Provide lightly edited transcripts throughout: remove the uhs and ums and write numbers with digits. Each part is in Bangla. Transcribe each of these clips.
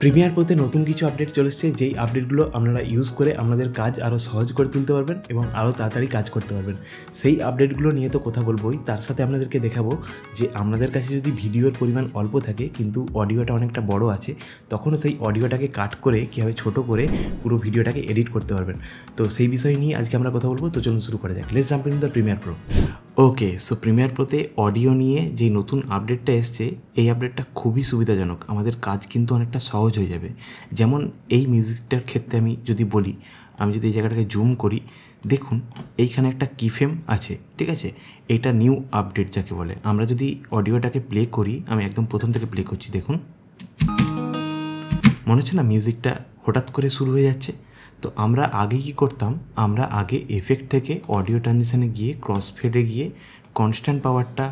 প্রিমিয়ার প্রোতে নতুন কিছু আপডেট চলে এসেছে, যেই আপডেটগুলো আপনারা ইউজ করে আপনাদের কাজ আরও সহজ করে তুলতে পারবেন এবং আরও তাড়াতাড়ি কাজ করতে পারবেন। সেই আপডেটগুলো নিয়ে তো কথা বলবোই, তার সাথে আপনাদেরকে দেখাবো যে আপনাদের কাছে যদি ভিডিওর পরিমাণ অল্প থাকে কিন্তু অডিওটা অনেকটা বড় আছে, তখনও সেই অডিওটাকে কাট করে কীভাবে ছোট করে পুরো ভিডিওটাকে এডিট করতে পারবেন। তো সেই বিষয় নিয়ে আজকে আমরা কথা বলবো। তো চলুন শুরু করা যাক। Let's jump into the Premiere Pro. Okay, so Premiere প্রোতে অডিও নিয়ে যে নতুন আপডেটটা এসছে, এই আপডেটটা খুবই সুবিধাজনক। আমাদের কাজ কিন্তু অনেকটা সহজ হয়ে যাবে। যেমন এই মিউজিকটার ক্ষেত্রে আমি যদি বলি, আমি যদি এই জায়গাটাকে জুম করি, দেখুন এইখানে একটা কিফ্রেম আছে, ঠিক আছে। এইটা নিউ আপডেট যাকে বলে। আমরা যদি অডিওটাকে প্লে করি, আমি একদম প্রথম থেকে প্লে করছি, দেখুন মনে হচ্ছে না মিউজিকটা হঠাৎ করে শুরু হয়ে যাচ্ছে। তো আমরা আগে কি করতাম, আমরা আগে এফেক্ট থেকে অডিও ট্রানজিশনে গিয়ে ক্রস ফেডে গিয়ে কনস্ট্যান্ট পাওয়ারটা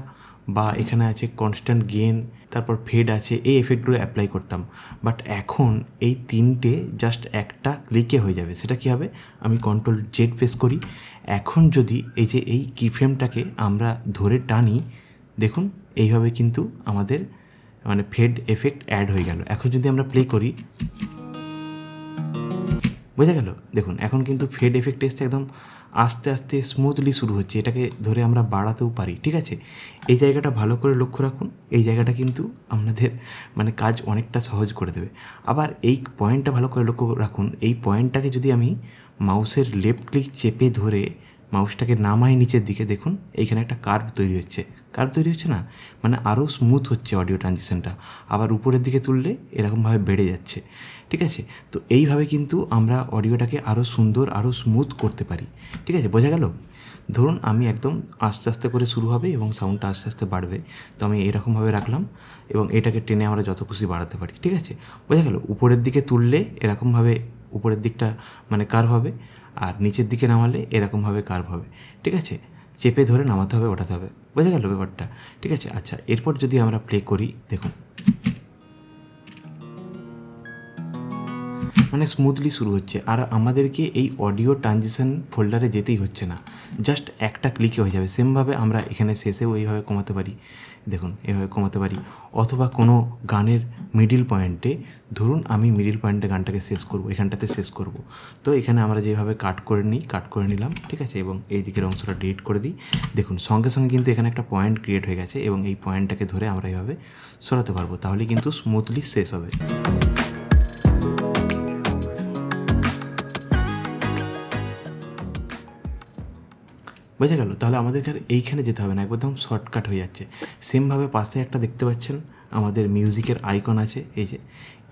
বা এখানে আছে কনস্ট্যান্ট গেন, তারপর ফেড আছে, এই এফেক্টগুলো অ্যাপ্লাই করতাম। বাট এখন এই তিনটে জাস্ট একটা ক্লিকে হয়ে যাবে। সেটা কী হবে, আমি কন্ট্রোল জেড প্রেস করি। এখন যদি এই যে এই কিফ্রেমটাকে আমরা ধরে টানি, দেখুন এইভাবে কিন্তু আমাদের মানে ফেড এফেক্ট অ্যাড হয়ে গেল। এখন যদি আমরা প্লে করি, বোঝা গেল, দেখুন এখন কিন্তু ফেড এফেক্ট এসছে, একদম আস্তে আস্তে স্মুথলি শুরু হচ্ছে। এটাকে ধরে আমরা বাড়াতেও পারি, ঠিক আছে। এই জায়গাটা ভালো করে লক্ষ্য রাখুন, এই জায়গাটা কিন্তু আপনাদের মানে কাজ অনেকটা সহজ করে দেবে। আবার এই পয়েন্টটা ভালো করে লক্ষ্য রাখুন, এই পয়েন্টটাকে যদি আমি মাউসের লেফট ক্লিক চেপে ধরে মাউসটাকে নামাই নিচের দিকে, দেখুন এইখানে একটা কার্ভ তৈরি হচ্ছে। কার্ভ তৈরি হচ্ছে না, মানে আরও স্মুথ হচ্ছে অডিও ট্রানজিশনটা। আবার উপরের দিকে তুললে এরকমভাবে বেড়ে যাচ্ছে, ঠিক আছে। তো এইভাবে কিন্তু আমরা অডিওটাকে আরও সুন্দর, আরও স্মুথ করতে পারি, ঠিক আছে। বোঝা গেল। ধরুন আমি একদম আস্তে আস্তে করে শুরু হবে এবং সাউন্ডটা আস্তে আস্তে বাড়বে। তো আমি এরকমভাবে রাখলাম এবং এটাকে টেনে আমরা যত খুশি বাড়াতে পারি, ঠিক আছে। বোঝা গেল। উপরের দিকে তুললে এরকমভাবে উপরের দিকটা মানে কার্ভ হবে, আর নিচের দিকে নামালে এরকমভাবে কার্ভ হবে, ঠিক আছে। চেপে ধরে নামাতে হবে, ওঠাতে হবে। বোঝা গেল ব্যাপারটা, ঠিক আছে। আচ্ছা, এরপর যদি আমরা প্লে করি, দেখুন মানে স্মুথলি শুরু হচ্ছে। আর আমাদেরকে এই অডিও ট্রানজিশন ফোল্ডারে যেতেই হচ্ছে না, জাস্ট একটা ক্লিকে হয়ে যাবে। সেমভাবে আমরা এখানে শেষেও এইভাবে কমাতে পারি, দেখুন এইভাবে কমাতে পারি। অথবা কোনো গানের মিডিল পয়েন্টে, ধরুন আমি মিডিল পয়েন্টে গানটাকে শেষ করব, এখানটাতে শেষ করব। তো এখানে আমরা যেভাবে কাট করে নিলাম, ঠিক আছে, এবং এই দিকের অংশটা ডিলিট করে দিই। দেখুন সঙ্গে সঙ্গে কিন্তু এখানে একটা পয়েন্ট ক্রিয়েট হয়ে গেছে এবং এই পয়েন্টটাকে ধরে আমরা এইভাবে সরাতে পারবো, তাহলে কিন্তু স্মুথলি শেষ হবে। বোঝা গেল। তাহলে আমাদেরকে আর এইখানে যেতে হবে না, একদম শর্টকাট হয়ে যাচ্ছে। সেমভাবে পাশে একটা দেখতে পাচ্ছেন আমাদের মিউজিকের আইকন আছে, এই যে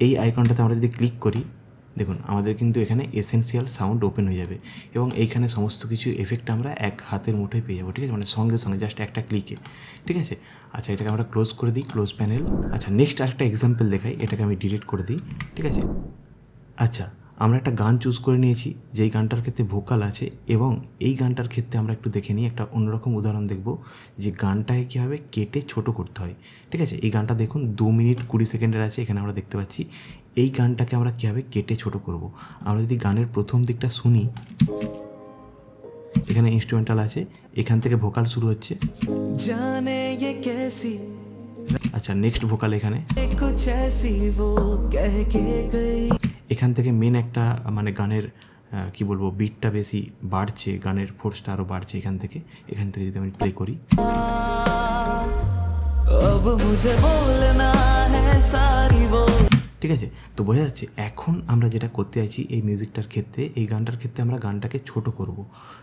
এই আইকনটাতে আমরা যদি ক্লিক করি, দেখুন আমাদের কিন্তু এখানে এসেনশিয়াল সাউন্ড ওপেন হয়ে যাবে এবং এইখানে সমস্ত কিছু এফেক্ট আমরা এক হাতের মুঠোয় পেয়ে যাবো, ঠিক আছে, মানে সঙ্গে সঙ্গে জাস্ট একটা ক্লিকে, ঠিক আছে। আচ্ছা, এটাকে আমরা ক্লোজ করে দিই, ক্লোজ প্যানেল। আচ্ছা, নেক্সট আরেকটা এক্সাম্পল দেখাই, এটাকে আমি ডিলিট করে দিই, ঠিক আছে। আচ্ছা, আমরা একটা গান চুজ করে নিয়েছি, যেই গানটার ক্ষেত্রে ভোকাল আছে, এবং এই গানটার ক্ষেত্রে আমরা একটু দেখে নিই, একটা অন্যরকম উদাহরণ দেখব যে গানটাকে কীভাবে কেটে ছোট করতে হয়, ঠিক আছে। এই গানটা দেখুন 2 মিনিট 20 সেকেন্ডের আছে, এখানে আমরা দেখতে পাচ্ছি। এই গানটাকে আমরা কীভাবে কেটে ছোট করব। আমরা যদি গানের প্রথম দিকটা শুনি, এখানে ইনস্ট্রুমেন্টাল আছে, এখান থেকে ভোকাল শুরু হচ্ছে। আচ্ছা, নেক্সট ভোকাল এখানে, এখান থেকে মেন একটা মানে গানের কি বলবো বিটটা বেশি বাড়ছে, গানের ফোর্সটা আরও বাড়ছে এখান থেকে যদি আমি প্লে করি, ঠিক আছে। তো বোঝা যাচ্ছে এখন আমরা যেটা করতে চাইছি এই মিউজিকটার ক্ষেত্রে, এই গানটার ক্ষেত্রে আমরা গানটাকে ছোট করব,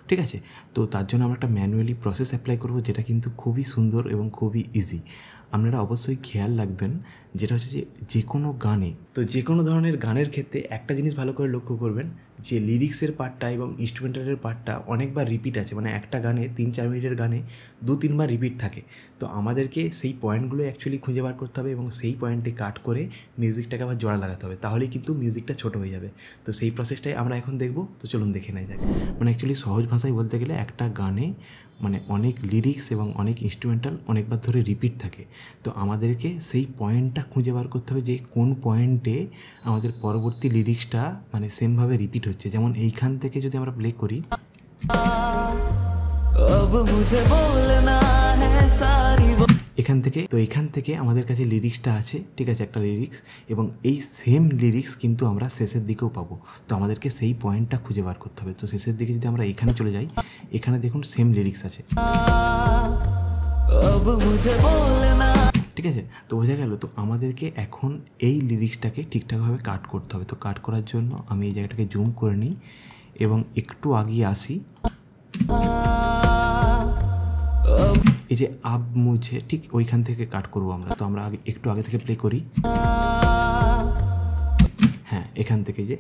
ঠিক আছে। তো তার জন্য আমরা একটা ম্যানুয়ালি প্রসেস অ্যাপ্লাই করব, যেটা কিন্তু খুবই সুন্দর এবং খুবই ইজি। আপনারা অবশ্যই খেয়াল রাখবেন, যেটা হচ্ছে যে কোনো গানে, তো যে কোনো ধরনের গানের ক্ষেত্রে একটা জিনিস ভালো করে লক্ষ্য করবেন, যে লিরিক্সের পার্টটা এবং ইনস্ট্রুমেন্টালের পার্টটা অনেকবার রিপিট আছে, মানে একটা গানে 3-4 মিনিটের গানে 2-3 বার রিপিট থাকে। তো আমাদেরকে সেই পয়েন্টগুলো অ্যাকচুয়ালি খুঁজে বার করতে হবে এবং সেই পয়েন্টে কাট করে মিউজিকটাকে আবার জোড়া লাগাতে হবে, তাহলেই কিন্তু মিউজিকটা ছোট হয়ে যাবে। তো সেই প্রসেসটাই আমরা এখন দেখব। তো চলুন দেখে নেওয়া যাক। মানে অ্যাকচুয়ালি সহজ ভাষায় বলতে গেলে, একটা গানে মানে অনেক লিরিক্স এবং অনেক ইনস্ট্রুমেন্টাল অনেকবার ধরে রিপিট থাকে। তো আমাদেরকে সেই পয়েন্টটা খুঁজে বার করতে হবে, যে কোন পয়েন্টে আমাদের পরবর্তী লিরিক্সটা মানে সেমভাবে রিপিট হচ্ছে। যেমন এইখান থেকে যদি আমরা প্লে করি, এখান থেকে আমাদের কাছে লিরিক্সটা আছে, ঠিক আছে, একটা লিরিক্স, এবং এই সেম লিরিক্স কিন্তু আমরা শেষের দিকেও পাবো। তো আমাদেরকে সেই পয়েন্টটা খুঁজে বার করতে হবে। তো শেষের দিকে যদি আমরা এখানে চলে যাই, এখানে দেখুন সেম লিরিক্স আছে, ঠিক আছে। তো বোঝা গেল। তো আমাদেরকে এখন এই লিরিক্সটাকে ঠিকঠাকভাবে কাট করতে হবে। তো কাট করার জন্য আমি এই জায়গাটাকে জুম করে নিই এবং একটু আগিয়ে আসি। এই যে আব মুঝে, ঠিক ওইখান থেকে কাট করবো আমরা। তো আমরা একটু আগে থেকে প্লে করি। হ্যাঁ, এখান থেকে যে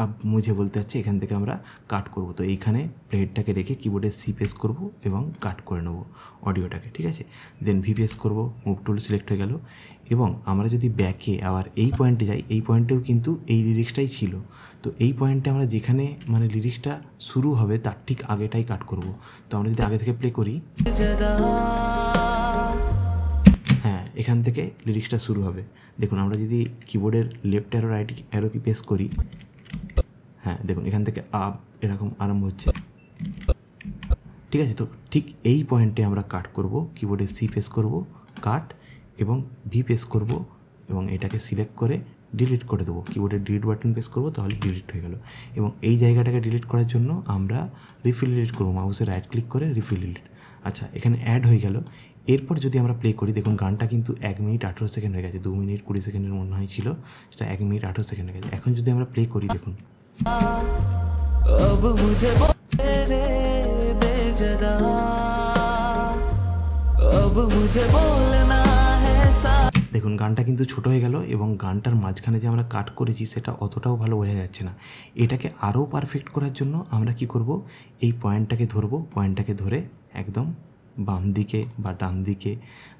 আব মুঝে বলতে যাচ্ছে, এখান থেকে আমরা কাট করব। তো এইখানে প্লেটটাকে রেখে কিবোর্ডে সি প্রেস করব এবং কাট করে নেব অডিওটাকে, ঠিক আছে। দেন ভি প্রেস করব, মুভ টুল সিলেক্ট হয়ে গেল। এবং আমরা যদি ব্যাকে আবার এই পয়েন্টে যাই, এই পয়েন্টেও কিন্তু এই লিরিক্সটাই ছিল। তো এই পয়েন্টে আমরা যেখানে মানে লিরিক্সটা শুরু হবে তার ঠিক আগেটাই কাট করব। তো আমরা যদি আগে থেকে প্লে করি, হ্যাঁ, এখান থেকে লিরিক্সটা শুরু হবে। দেখুন, আমরা যদি কিবোর্ডের লেফট অ্যারো রাইট অ্যারো কি প্রেস করি, হ্যাঁ দেখুন এখান থেকে আপ এরকম আরম্ভ হচ্ছে, ঠিক আছে। তো ঠিক এই পয়েন্টে আমরা কাট করব, কিবোর্ডে সি প্রেস করব, কাট, এবং ভি প্রেস করব এবং এটাকে সিলেক্ট করে ডিলিট করে দেবো। কিবোর্ডে ডিলিট বাটন প্রেস করবো, তাহলে ডিলিট হয়ে গেল। এবং এই জায়গাটাকে ডিলিট করার জন্য আমরা রিফিল ডিলিট করবো, মাউসে রাইট ক্লিক করে রিফিল ডিলিট। আচ্ছা, এখানে অ্যাড হয়ে গেল। এরপর যদি আমরা প্লে করি, দেখুন গানটা কিন্তু 1 মিনিট 18 সেকেন্ড হয়ে গেছে। 2 মিনিট 20 সেকেন্ডের মনে হয়েছিল, সেটা 1 মিনিট 18 সেকেন্ড হয়ে গেছে। এখন যদি আমরা প্লে করি, দেখুন দেখুন গানটা কিন্তু ছোট হয়ে গেল এবং গানটার মাঝখানে যে আমরা কাট করেছি সেটা অতটাও ভালো বোঝা যাচ্ছে না। এটাকে আরও পারফেক্ট করার জন্য আমরা কি করব, এই পয়েন্টটাকে ধরবো, পয়েন্টটাকে ধরে একদম বাম দিকে বা ডান দিকে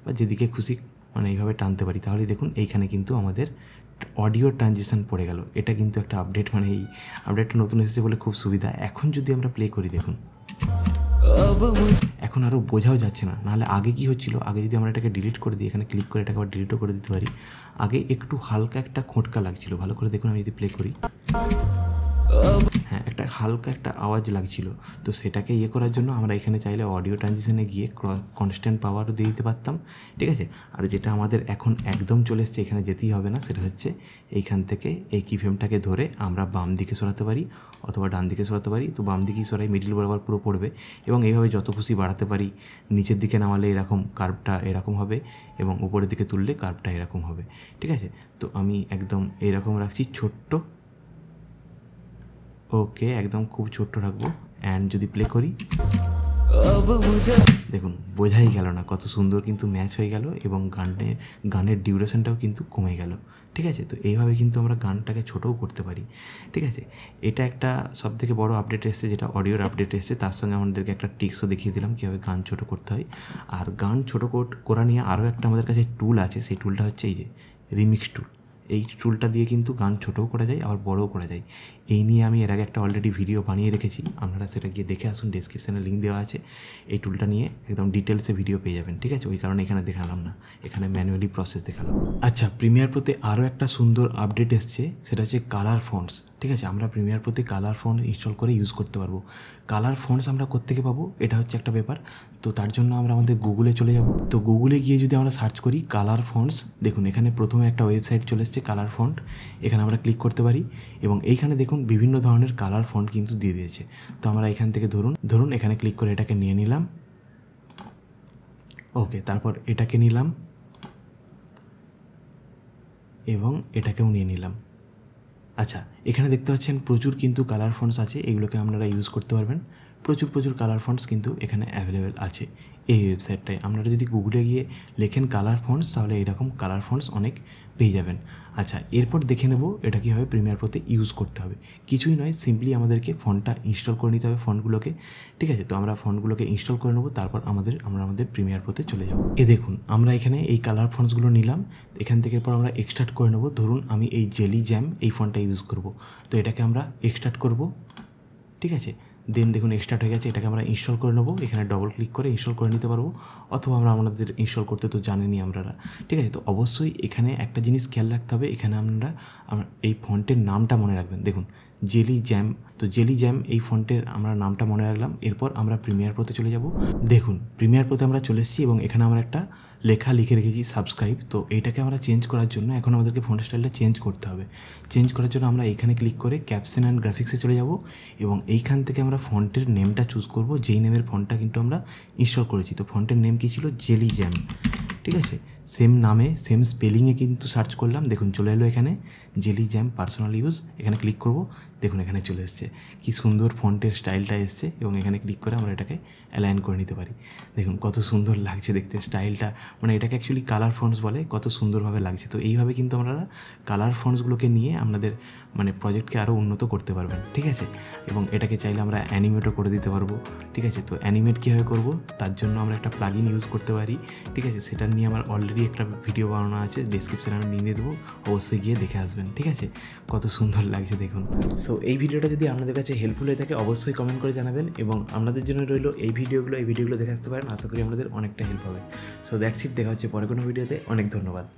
বা যেদিকে খুশি মানে এইভাবে টানতে পারি। তাহলে দেখুন এইখানে কিন্তু আমাদের অডিও ট্রানজিশন পড়ে গেল। এটা কিন্তু একটা আপডেট, মানে এই আপডেটটা নতুন এসেছে বলে খুব সুবিধা। এখন যদি আমরা প্লে করি, দেখুন এখন আরও বোঝাও যাচ্ছে না। নাহলে আগে কি হচ্ছিল, আগে যদি আমরা এটাকে ডিলিট করে দিই, এখানে ক্লিক করে এটাকে আবার ডিলিটও করে দিতে পারি, আগে একটু হালকা একটা খোঁটকা লাগছিল। ভালো করে দেখুন, আমি যদি প্লে করি, হ্যাঁ একটা হালকা একটা আওয়াজ লাগছিল। তো সেটাকে ইয়ে করার জন্য আমরা এখানে চাইলে অডিও ট্রানজিশনে গিয়ে কনস্ট্যান্ট পাওয়ারও দিয়ে দিতে পারতাম, ঠিক আছে। আর যেটা আমাদের এখন একদম চলে এসছে, এখানে যেতেই হবে না, সেটা হচ্ছে এইখান থেকে এই কিফ্রেমটাকে ধরে আমরা বাম দিকে সরাতে পারি অথবা ডান দিকে সরাতে পারি। তো বাম দিকেই সরাই, মিডিল বরাবর পুরো পড়বে এবং এইভাবে যত খুশি বাড়াতে পারি। নিচের দিকে নামালে এরকম কার্ভটা এরকম হবে এবং উপরের দিকে তুললে কার্ভটা এরকম হবে, ঠিক আছে। তো আমি একদম এইরকম রাখছি, ছোট্ট, ওকে একদম খুব ছোট্ট রাখবো। অ্যান্ড যদি প্লে করি, দেখুন বোঝাই গেল না কত সুন্দর কিন্তু ম্যাচ হয়ে গেল এবং গানের ডিউরেশনটাও কিন্তু কমে গেল, ঠিক আছে। তো এইভাবে কিন্তু আমরা গানটাকে ছোটও করতে পারি, ঠিক আছে। এটা একটা সবথেকে বড় আপডেট এসেছে, যেটা অডিওর আপডেট এসেছে। তার সঙ্গে আমাদেরকে একটা ট্রিক্সও দেখিয়ে দিলাম কীভাবে গান ছোটো করতে হয়। আর গান ছোটো করা নিয়ে আরও একটা আমাদের কাছে টুল আছে, সেই টুলটা হচ্ছে এই যে রিমিক্স টুল। এই টুলটা দিয়ে কিন্তু গান ছোটও করা যায় আবার বড়ও করা যায়। এই নিয়ে আমি এর আগে একটা অলরেডি ভিডিও বানিয়ে রেখেছি, আপনারা সেটা গিয়ে দেখে আসুন, ডেসক্রিপশানে লিঙ্ক দেওয়া আছে। এই টুলটা নিয়ে একদম ডিটেলসে ভিডিও পেয়ে যাবেন, ঠিক আছে। ওই কারণে এখানে দেখালাম না, এখানে ম্যানুয়ালি প্রসেস দেখালাম। আচ্ছা, প্রিমিয়ার প্রোতে আরও একটা সুন্দর আপডেট এসছে, সেটা হচ্ছে কালার ফন্টস, ঠিক আছে। আমরা প্রিমিয়ার প্রোতে কালার ফন্ট ইনস্টল করে ইউজ করতে পারবো। কালার ফন্টস আমরা কোত্থেকে পাবো, এটা হচ্ছে একটা ব্যাপার। তো তার জন্য আমরা আমাদের গুগলে চলে যাব। তো গুগলে গিয়ে যদি আমরা সার্চ করি কালার ফন্টস, দেখুন এখানে প্রথমে একটা ওয়েবসাইট চলে এসছে কালার ফন্ট, এখানে আমরা ক্লিক করতে পারি এবং এইখানে দেখুন বিভিন্ন ধরনের কালার ফন্ট কিন্তু দিয়ে দিয়েছে। তো আমরা এখান থেকে ধরুন এখানে ক্লিক করে এটাকে নিয়ে নিলাম, ওকে, তারপর এটাকে নিলাম এবং এটাকেও নিয়ে নিলাম। আচ্ছা, এখানে দেখতে পাচ্ছেন প্রচুর কিন্তু কালার ফন্টস আছে, এগুলোকে আপনারা ইউজ করতে পারবেন। প্রচুর কালার ফন্টস কিন্তু এখানে অ্যাভেলেবেল আছে এই ওয়েবসাইটটায়। আপনারা যদি গুগলে গিয়ে লেখেন কালার ফন্টস, তাহলে এরকম কালার ফন্টস অনেক পেয়ে যাবেন। আচ্ছা, এরপর দেখে নেব এটা কীভাবে প্রিমিয়ার প্রোতে ইউজ করতে হবে। কিছুই নয়, সিম্পলি আমাদেরকে ফন্টটা ইনস্টল করে নিতে হবে, ফন্টগুলোকে, ঠিক আছে। তো আমরা ফন্টগুলোকে ইনস্টল করে নেব, তারপর আমরা আমাদের প্রিমিয়ার প্রোতে চলে যাব। দেখুন আমরা এখানে এই কালার ফন্টসগুলো নিলাম, এখান থেকে পর আমরা এক্সট্রাক্ট করে নেব। ধরুন আমি এই জেলি জ্যাম এই ফন্টটা ইউজ করব, তো এটাকে আমরা এক্সট্রাক্ট করব, ঠিক আছে। দেন দেখুন এক্সট্রাক্ট হয়ে গেছে, এটাকে আমরা ইনস্টল করে নেবো। এখানে ডবল ক্লিক করে ইনস্টল করে নিতে পারবো, অথবা আমরা আমাদের ইনস্টল করতে তো জানেনই আপনারা, ঠিক আছে। তো অবশ্যই এখানে একটা জিনিস খেয়াল রাখতে হবে, এখানে আমরা এই ফন্টের নামটা মনে রাখবেন। দেখুন জেলি জ্যাম, তো জেলি জ্যাম এই ফন্টের আমরা নামটা মনে রাখলাম। এরপর আমরা প্রিমিয়ার প্রোতে চলে যাব। দেখুন প্রিমিয়ার প্রোতে আমরা চলে এসেছি এবং এখানে আমরা একটা লেখা লিখে রেখেছি সাবস্ক্রাইব। তো এইটাকে আমরা চেঞ্জ করার জন্য এখন আমাদেরকে ফন্ট স্টাইলটা চেঞ্জ করতে হবে। চেঞ্জ করার জন্য আমরা এখানে ক্লিক করে ক্যাপশন অ্যান্ড গ্রাফিক্সে চলে যাব এবং এইখান থেকে আমরা ফন্টের নেমটা চুজ করব, যেই নেমের ফন্টটা কিন্তু আমরা ইনস্টল করেছি। তো ফন্টের নেম কী ছিল? জেলি জ্যাম, ঠিক আছে। সেম নামে সেম স্পেলিংয়ে কিন্তু সার্চ করলাম, দেখুন চলে এলো এখানে জেলি জ্যাম পার্সোনাল ইউজ। এখানে ক্লিক করব, দেখুন এখানে চলে এসছে, কি সুন্দর ফন্টের স্টাইলটা এসছে এবং এখানে ক্লিক করে আমরা এটাকে অ্যালাইন করে নিতে পারি। দেখুন কত সুন্দর লাগছে দেখতে স্টাইলটা, মানে এটাকে অ্যাকচুয়ালি কালার ফন্টস বলে, কত সুন্দরভাবে লাগছে। তো এইভাবে কিন্তু আমরা কালার ফন্টসগুলোকে নিয়ে আপনাদের মানে প্রজেক্টকে আরও উন্নত করতে পারবেন, ঠিক আছে। এবং এটাকে চাইলে আমরা অ্যানিমেটও করে দিতে পারবো, ঠিক আছে। তো অ্যানিমেট কীভাবে করবো তার জন্য আমরা একটা প্লাগইন ইউজ করতে পারি, ঠিক আছে। সেটা নিয়ে আমার অলরেডি একটা ভিডিও বানানো আছে, ডেসক্রিপশানে আমি নিয়ে দেবো, অবশ্যই গিয়ে দেখে আসবেন, ঠিক আছে। কত সুন্দর লাগছে দেখুন। সো এই ভিডিওটা যদি আপনাদের কাছে হেল্পফুল হয়ে থাকে অবশ্যই কমেন্ট করে জানাবেন এবং আপনাদের জন্য রইলো এই ভিডিওগুলো দেখে আসতে পারেন। আশা করি আপনাদের অনেকটা হেল্প হবে। সো দ্যাটস ইট, দেখা হচ্ছে পরে কোনো ভিডিওতে। অনেক ধন্যবাদ।